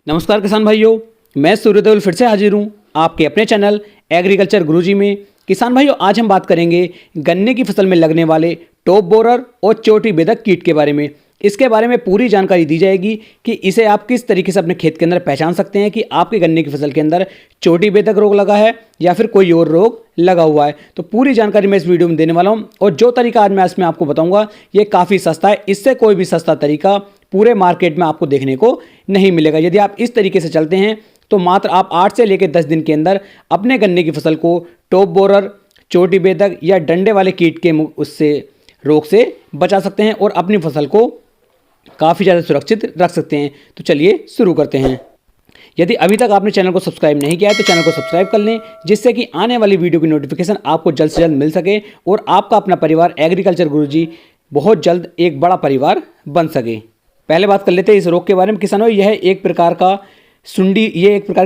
नमस्कार किसान भाइयों, मैं सूर्यदेव फिर से हाजिर हूँ आपके अपने चैनल एग्रीकल्चर गुरुजी में। किसान भाइयों, आज हम बात करेंगे गन्ने की फसल में लगने वाले टॉप बोरर और चोटी बेधक कीट के बारे में। इसके बारे में पूरी जानकारी दी जाएगी कि इसे आप किस तरीके से अपने खेत के अंदर पहचान सकते हैं कि आपके गन्ने की फसल के अंदर चोटी बेधक रोग लगा है या फिर कोई और रोग लगा हुआ है। तो पूरी जानकारी मैं इस वीडियो में देने वाला हूं और जो तरीका आज मैं इसमें आपको बताऊंगा ये काफ़ी सस्ता है। इससे कोई भी सस्ता तरीका पूरे मार्केट में आपको देखने को नहीं मिलेगा। यदि आप इस तरीके से चलते हैं तो मात्र आप 8 से लेकर 10 दिन के अंदर अपने गन्ने की फसल को टॉप बोरर, चोटी बेधक या डंडे वाले कीट के उससे रोग से बचा सकते हैं और अपनी फसल को काफ़ी ज़्यादा सुरक्षित रख सकते हैं। तो चलिए शुरू करते हैं। यदि अभी तक आपने चैनल को सब्सक्राइब नहीं किया है तो चैनल को सब्सक्राइब कर लें, जिससे कि आने वाली वीडियो की नोटिफिकेशन आपको जल्द से जल्द मिल सके और आपका अपना परिवार एग्रीकल्चर गुरुजी बहुत जल्द एक बड़ा परिवार बन सके। पहले बात कर लेते हैं इस रोग के बारे में। किसानों, यह एक प्रकार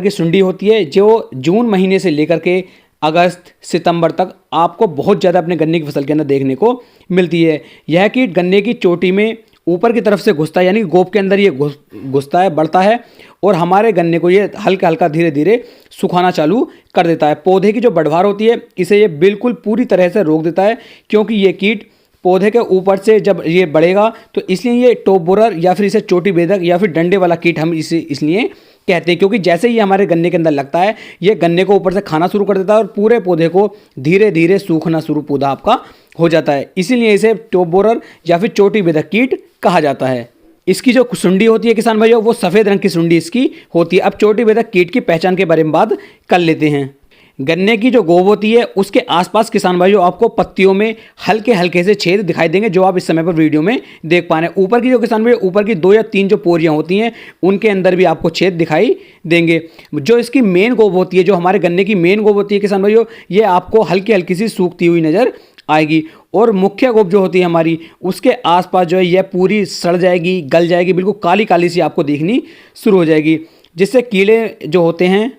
की सुंडी होती है जो जून महीने से लेकर के अगस्त सितंबर तक आपको बहुत ज़्यादा अपने गन्ने की फसल के अंदर देखने को मिलती है। यह कीट गन्ने की चोटी में ऊपर की तरफ से घुसता है, यानी गोप के अंदर ये घुसता है, बढ़ता है और हमारे गन्ने को ये हल्का हल्का धीरे धीरे सुखाना चालू कर देता है। पौधे की जो बढ़वार होती है इसे ये बिल्कुल पूरी तरह से रोक देता है, क्योंकि ये कीट पौधे के ऊपर से जब ये बढ़ेगा तो इसलिए ये टॉप बोरर या फिर इसे चोटी बेधक या फिर डंडे वाला कीट हम इसे इसलिए कहते हैं, क्योंकि जैसे ही हमारे गन्ने के अंदर लगता है ये गन्ने को ऊपर से खाना शुरू कर देता है और पूरे पौधे को धीरे धीरे सूखना शुरू पौधा आपका हो जाता है। इसीलिए इसे टॉप बोरर या फिर चोटी बेधक कीट कहा जाता है। इसकी जो सुंडी होती है किसान भाइयों, वो सफ़ेद रंग की सुंडी इसकी होती है। अब चोटी बेधक कीट की पहचान के बारे में बात कर लेते हैं। गन्ने की जो गोब होती है उसके आसपास किसान भाइयों आपको पत्तियों में हल्के हल्के से छेद दिखाई देंगे, जो आप इस समय पर वीडियो में देख पा रहे हैं। ऊपर की जो किसान भाइयों ऊपर की 2 या 3 जो पोरियां होती हैं उनके अंदर भी आपको छेद दिखाई देंगे। जो इसकी मेन गोब होती है, जो हमारे गन्ने की मेन गोब होती है किसान भाइयों, ये आपको हल्की हल्की सी सूखती हुई नज़र आएगी। और मुख्य गोब जो होती है हमारी, उसके आसपास जो है यह पूरी सड़ जाएगी, गल जाएगी, बिल्कुल काली काली सी आपको दिखनी शुरू हो जाएगी, जिससे कीड़े जो होते हैं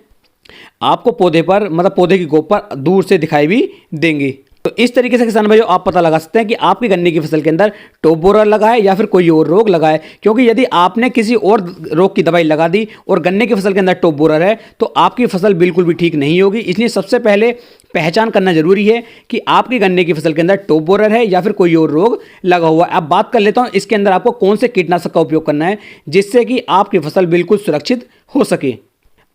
आपको पौधे पर मतलब पौधे की गोब पर दूर से दिखाई भी देंगे। तो इस तरीके से किसान भाइयों आप पता लगा सकते हैं कि आपकी गन्ने की फसल के अंदर टॉप बोरर लगा है या फिर कोई और रोग लगा है। क्योंकि यदि आपने किसी और रोग की दवाई लगा दी और गन्ने की फसल के अंदर टॉप बोरर है तो आपकी फसल बिल्कुल भी ठीक नहीं होगी। इसलिए सबसे पहले पहचान करना जरूरी है कि आपकी गन्ने की फसल के अंदर टॉप बोरर है या फिर कोई और रोग लगा हुआ है। अब बात कर लेता हूं इसके अंदर आपको कौन से कीटनाशक का उपयोग करना है जिससे कि आपकी फसल बिल्कुल सुरक्षित हो सके।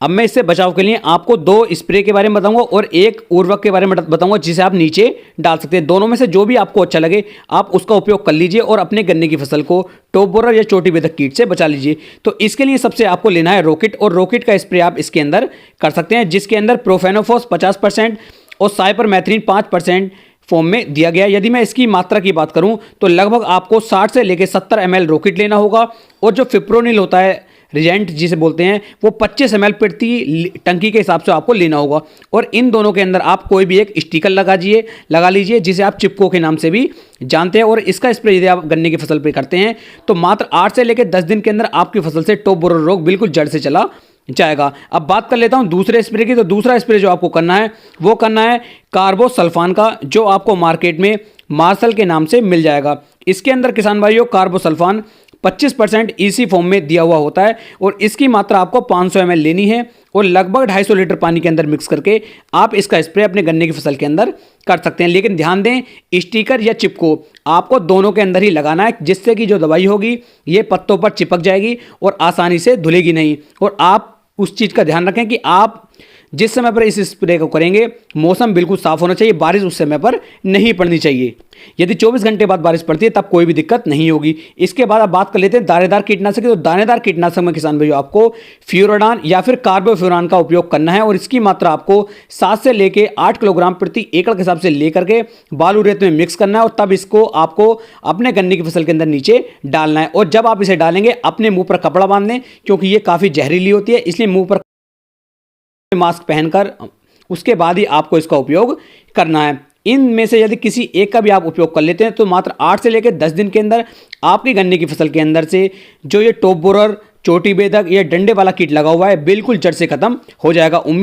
अब मैं इससे बचाव के लिए आपको 2 स्प्रे के बारे में बताऊंगा और एक उर्वरक के बारे में बताऊंगा जिसे आप नीचे डाल सकते हैं। दोनों में से जो भी आपको अच्छा लगे आप उसका उपयोग कर लीजिए और अपने गन्ने की फसल को टॉप बोरर या चोटी बेधक कीट से बचा लीजिए। तो इसके लिए सबसे आपको लेना है रॉकेट, और रॉकेट का स्प्रे आप इसके अंदर कर सकते हैं, जिसके अंदर प्रोफेनोफॉस 50% और साइपरमेथ्रिन 5% फॉर्म में दिया गया है। यदि मैं इसकी मात्रा की बात करूं तो लगभग आपको 60 से लेकर 70 ml रॉकेट लेना होगा, और जो फिप्रोनिल होता है रिजेंट जिसे बोलते हैं वो 25 ml प्रति टंकी के हिसाब से आपको लेना होगा। और इन दोनों के अंदर आप कोई भी एक स्टिकर लगा लीजिए जिसे आप चिपको के नाम से भी जानते हैं। और इसका स्प्रे यदि आप गन्ने की फसल पे करते हैं तो मात्र 8 से लेकर 10 दिन के अंदर आपकी फसल से टॉप बोरर रोग बिल्कुल जड़ से चला जाएगा। अब बात कर लेता हूं दूसरे स्प्रे की। तो दूसरा स्प्रे जो आपको करना है वो करना है कार्बोसल्फान का, जो आपको मार्केट में मार्शल के नाम से मिल जाएगा। इसके अंदर किसान भाइयों कार्बोसल्फान 25% ईसी फॉर्म में दिया हुआ होता है और इसकी मात्रा आपको 500 ml लेनी है और लगभग 250 लीटर पानी के अंदर मिक्स करके आप इसका स्प्रे अपने गन्ने की फसल के अंदर कर सकते हैं। लेकिन ध्यान दें, स्टिकर या चिपको आपको दोनों के अंदर ही लगाना है, जिससे कि जो दवाई होगी ये पत्तों पर चिपक जाएगी और आसानी से धुलेगी नहीं। और आप उस चीज़ का ध्यान रखें कि आप जिस समय पर इस स्प्रे को करेंगे मौसम बिल्कुल साफ होना चाहिए, बारिश उस समय पर नहीं पड़नी चाहिए। यदि 24 घंटे बाद बारिश पड़ती है तब कोई भी दिक्कत नहीं होगी। इसके बाद आप बात कर लेते हैं दानेदार कीटनाशक की। तो दानेदार कीटनाशक में किसान भाइयों आपको फ्यूराडान या फिर कार्बोफ्यूरान का उपयोग करना है और इसकी मात्रा आपको 7 से लेके 8 किलोग्राम प्रति एकड़ के हिसाब से लेकर के बालू रेत में मिक्स करना है और तब इसको आपको अपने गन्ने की फसल के अंदर नीचे डालना है। और जब आप इसे डालेंगे अपने मुंह पर कपड़ा बांध लें, क्योंकि ये काफ़ी जहरीली होती है, इसलिए मुंह पर मास्क पहनकर उसके बाद ही आपको इसका उपयोग करना है। इनमें से यदि किसी एक का भी आप उपयोग कर लेते हैं तो मात्र 8 से लेकर 10 दिन के अंदर आपकी गन्ने की फसल के अंदर से जो ये टॉप बोरर, चोटी बेधक या डंडे वाला कीट लगा हुआ है बिल्कुल जड़ से खत्म हो जाएगा। उम्मीद